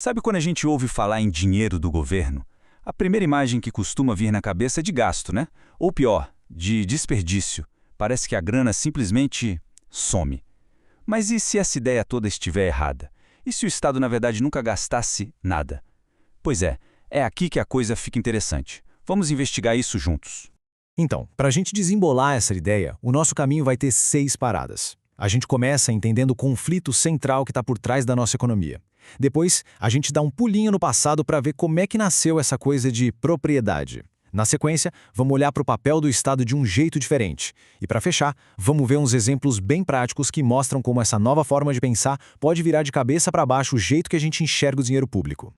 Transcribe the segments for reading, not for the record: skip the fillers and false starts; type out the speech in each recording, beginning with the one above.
Sabe quando a gente ouve falar em dinheiro do governo? A primeira imagem que costuma vir na cabeça é de gasto, né? Ou pior, de desperdício. Parece que a grana simplesmente some. Mas e se essa ideia toda estiver errada? E se o Estado, na verdade, nunca gastasse nada? Pois é aqui que a coisa fica interessante. Vamos investigar isso juntos. Então, para a gente desembolar essa ideia, o nosso caminho vai ter 6 paradas. A gente começa entendendo o conflito central que está por trás da nossa economia. Depois, a gente dá um pulinho no passado para ver como é que nasceu essa coisa de propriedade. Na sequência, vamos olhar para o papel do Estado de um jeito diferente. E para fechar, vamos ver uns exemplos bem práticos que mostram como essa nova forma de pensar pode virar de cabeça para baixo o jeito que a gente enxerga o dinheiro público.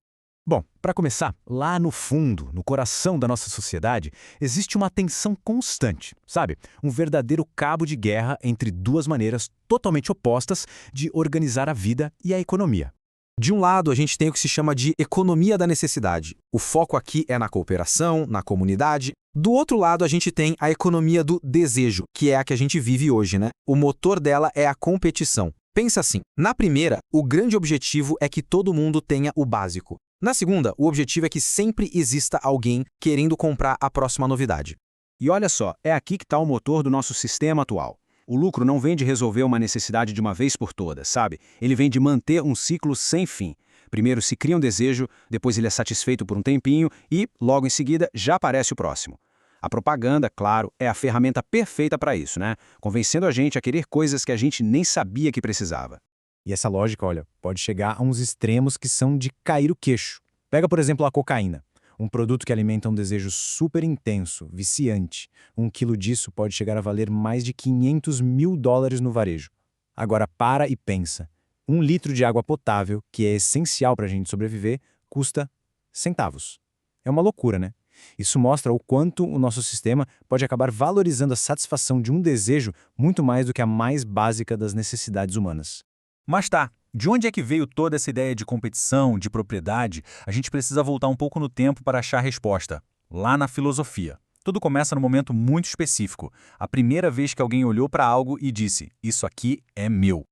Bom, para começar, lá no fundo, no coração da nossa sociedade, existe uma tensão constante, sabe? Um verdadeiro cabo de guerra entre duas maneiras totalmente opostas de organizar a vida e a economia. De um lado, a gente tem o que se chama de economia da necessidade. O foco aqui é na cooperação, na comunidade. Do outro lado, a gente tem a economia do desejo, que é a que a gente vive hoje, né? O motor dela é a competição. Pensa assim, na primeira, o grande objetivo é que todo mundo tenha o básico. Na segunda, o objetivo é que sempre exista alguém querendo comprar a próxima novidade. E olha só, é aqui que está o motor do nosso sistema atual. O lucro não vem de resolver uma necessidade de uma vez por todas, sabe? Ele vem de manter um ciclo sem fim. Primeiro se cria um desejo, depois ele é satisfeito por um tempinho e, logo em seguida, já aparece o próximo. A propaganda, claro, é a ferramenta perfeita para isso, né? Convencendo a gente a querer coisas que a gente nem sabia que precisava. E essa lógica, olha, pode chegar a uns extremos que são de cair o queixo. Pega, por exemplo, a cocaína. Um produto que alimenta um desejo super intenso, viciante. 1 quilo disso pode chegar a valer mais de $500 mil no varejo. Agora para e pensa. 1 litro de água potável, que é essencial para a gente sobreviver, custa centavos. É uma loucura, né? Isso mostra o quanto o nosso sistema pode acabar valorizando a satisfação de um desejo muito mais do que a mais básica das necessidades humanas. Mas tá, de onde é que veio toda essa ideia de competição, de propriedade? A gente precisa voltar um pouco no tempo para achar a resposta. Lá na filosofia. Tudo começa num momento muito específico. A primeira vez que alguém olhou para algo e disse, isso aqui é meu.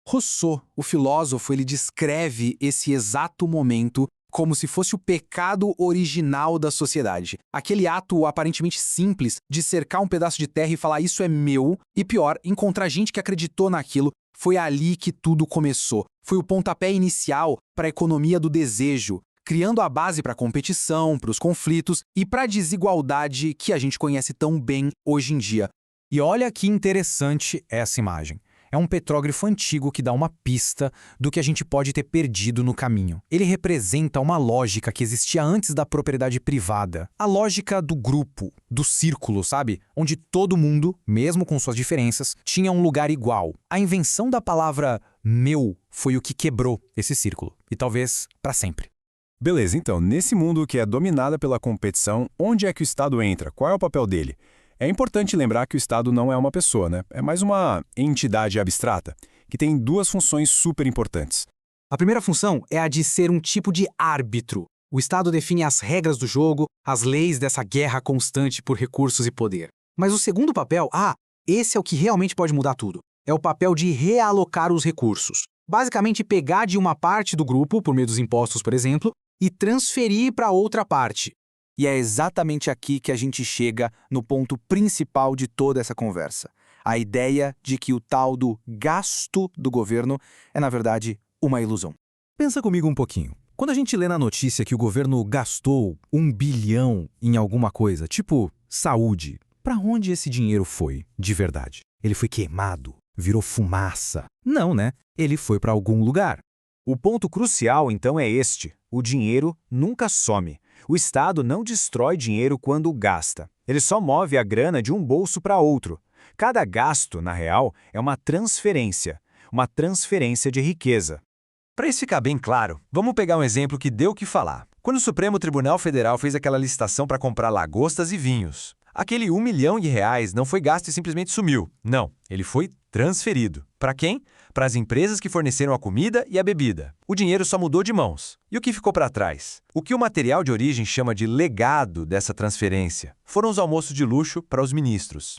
Rousseau, o filósofo, ele descreve esse exato momento como se fosse o pecado original da sociedade. Aquele ato aparentemente simples de cercar um pedaço de terra e falar isso é meu, e pior, encontrar gente que acreditou naquilo. Foi ali que tudo começou. Foi o pontapé inicial para a economia do desejo, criando a base para a competição, para os conflitos e para a desigualdade que a gente conhece tão bem hoje em dia. E olha que interessante essa imagem. É um petrógrafo antigo que dá uma pista do que a gente pode ter perdido no caminho. Ele representa uma lógica que existia antes da propriedade privada. A lógica do grupo, do círculo, sabe? Onde todo mundo, mesmo com suas diferenças, tinha um lugar igual. A invenção da palavra meu foi o que quebrou esse círculo. E talvez para sempre. Beleza, então, nesse mundo que é dominado pela competição, onde é que o Estado entra? Qual é o papel dele? É importante lembrar que o Estado não é uma pessoa, né? É mais uma entidade abstrata, que tem 2 funções super importantes. A primeira função é a de ser um tipo de árbitro. O Estado define as regras do jogo, as leis dessa guerra constante por recursos e poder. Mas o segundo papel, esse é o que realmente pode mudar tudo. É o papel de realocar os recursos. Basicamente pegar de uma parte do grupo, por meio dos impostos, por exemplo, e transferir para outra parte. E é exatamente aqui que a gente chega no ponto principal de toda essa conversa. A ideia de que o tal do gasto do governo é, na verdade, uma ilusão. Pensa comigo um pouquinho. Quando a gente lê na notícia que o governo gastou 1 bilhão em alguma coisa, tipo saúde, para onde esse dinheiro foi, de verdade? Ele foi queimado? Virou fumaça? Não, né? Ele foi para algum lugar. O ponto crucial, então, é este. O dinheiro nunca some. O Estado não destrói dinheiro quando gasta. Ele só move a grana de um bolso para outro. Cada gasto, na real, é uma transferência de riqueza. Para isso ficar bem claro, vamos pegar um exemplo que deu o que falar. Quando o Supremo Tribunal Federal fez aquela licitação para comprar lagostas e vinhos, aquele R$ 1 milhão não foi gasto e simplesmente sumiu. Não, ele foi transferido. Para quem? Para as empresas que forneceram a comida e a bebida. O dinheiro só mudou de mãos. E o que ficou para trás? O que o material de origem chama de legado dessa transferência foram os almoços de luxo para os ministros.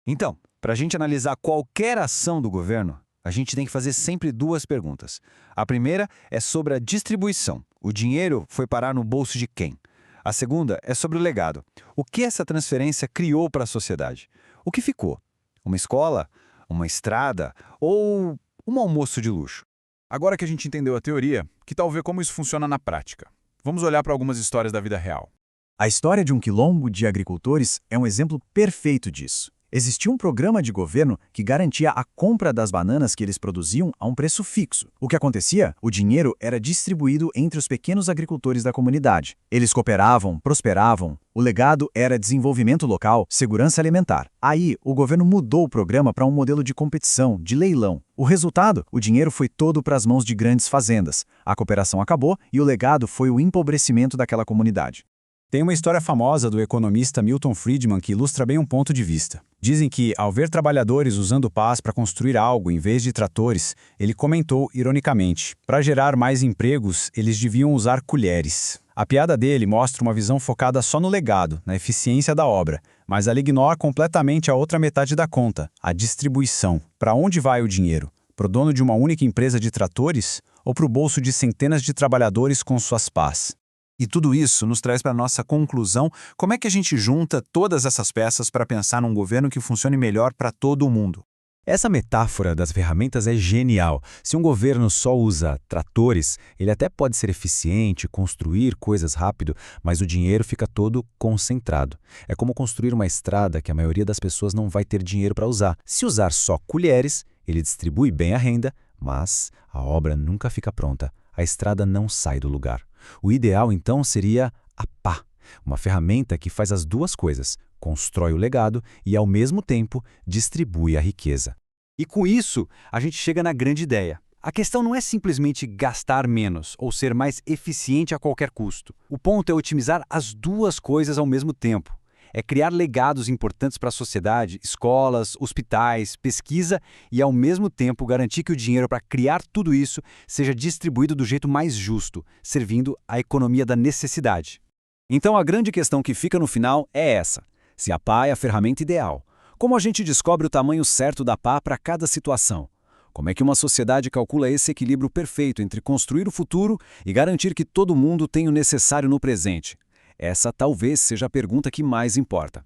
Então, para a gente analisar qualquer ação do governo, a gente tem que fazer sempre 2 perguntas. A primeira é sobre a distribuição. O dinheiro foi parar no bolso de quem? A segunda é sobre o legado. O que essa transferência criou para a sociedade? O que ficou? Uma escola? Uma estrada? Ou um almoço de luxo? Agora que a gente entendeu a teoria, que tal ver como isso funciona na prática? Vamos olhar para algumas histórias da vida real. A história de um quilombo de agricultores é um exemplo perfeito disso. Existia um programa de governo que garantia a compra das bananas que eles produziam a um preço fixo. O que acontecia? O dinheiro era distribuído entre os pequenos agricultores da comunidade. Eles cooperavam, prosperavam. O legado era desenvolvimento local, segurança alimentar. Aí, o governo mudou o programa para um modelo de competição, de leilão. O resultado? O dinheiro foi todo para as mãos de grandes fazendas. A cooperação acabou e o legado foi o empobrecimento daquela comunidade. Tem uma história famosa do economista Milton Friedman que ilustra bem um ponto de vista. Dizem que, ao ver trabalhadores usando pás para construir algo em vez de tratores, ele comentou ironicamente: para gerar mais empregos, eles deviam usar colheres. A piada dele mostra uma visão focada só no legado, na eficiência da obra, mas ela ignora completamente a outra metade da conta, a distribuição. Para onde vai o dinheiro? Para o dono de uma única empresa de tratores ou para o bolso de centenas de trabalhadores com suas pás? E tudo isso nos traz para a nossa conclusão: como é que a gente junta todas essas peças para pensar num governo que funcione melhor para todo o mundo? Essa metáfora das ferramentas é genial. Se um governo só usa tratores, ele até pode ser eficiente, construir coisas rápido, mas o dinheiro fica todo concentrado. É como construir uma estrada que a maioria das pessoas não vai ter dinheiro para usar. Se usar só colheres, ele distribui bem a renda, mas a obra nunca fica pronta. A estrada não sai do lugar. O ideal, então, seria a pá, uma ferramenta que faz as duas coisas, constrói o legado e, ao mesmo tempo, distribui a riqueza. E com isso, a gente chega na grande ideia. A questão não é simplesmente gastar menos ou ser mais eficiente a qualquer custo. O ponto é otimizar as duas coisas ao mesmo tempo. É criar legados importantes para a sociedade, escolas, hospitais, pesquisa e, ao mesmo tempo, garantir que o dinheiro para criar tudo isso seja distribuído do jeito mais justo, servindo à economia da necessidade. Então, a grande questão que fica no final é essa: se a pá é a ferramenta ideal. Como a gente descobre o tamanho certo da pá para cada situação? Como é que uma sociedade calcula esse equilíbrio perfeito entre construir o futuro e garantir que todo mundo tem o necessário no presente? Essa talvez seja a pergunta que mais importa.